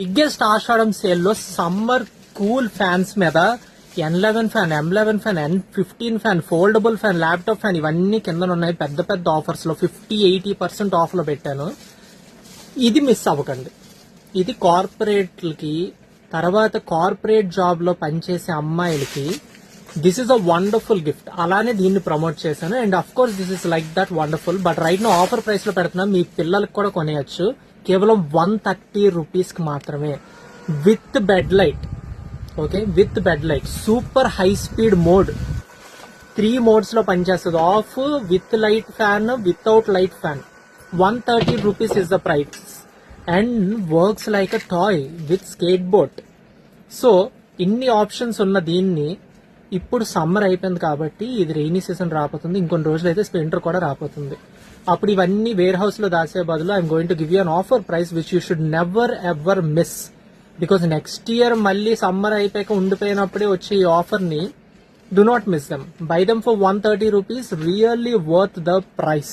Biggest ఆషాఢం sale లో summer cool fans మీద N11 fan, M11 fan, N15 fan, foldable fan, laptop fan ఇవన్నీ కింద ఉన్నాయి. పెద్ద పెద్ద ఆఫర్స్ లో 50-80% ఆఫ్ లో పెట్టాను. ఇది మిస్ అవ్వకండి. ఇది కార్పొరేట్లకి, తర్వాత కార్పొరేట్ జాబ్ లో పనిచేసే అమ్మాయిలకి this is a wonderful gift. అలానే దీన్ని ప్రమోట్ చేశాను. And of course this is like that wonderful. But right now offer price లో పెడుతున్నా. మీ పిల్లలకు కూడా కొనేయచ్చు. కేవలం 130 రూపీస్ కి మాత్రమే, with bed light. Okay, with bed light, super high speed mode, 3 modes లో పనిచేస్తుంది. Off, with light fan, without light fan. 130 rupees is the price and works like a toy with skate board. So ఇన్ని options ఉన్న దీన్ని ఇప్పుడు summer అయిపోయింది కాబట్టి ఇది rainy season రాబోతుంది. ఇంకొన్ని రోజులు అయితే స్ప్రింటర్ కూడా రాబోతుంది. అప్పుడు ఇవన్నీ వేర్ హౌస్ లో దాచే బదులు I'm going to give you an offer price which you should never ever miss. Because next year మళ్ళీ సమ్మర్ అయిపోయాక ఉండిపోయినప్పుడే వచ్చే ఈ ఆఫర్ ని do not miss them. Buy them for 130 rupees. Really worth the price.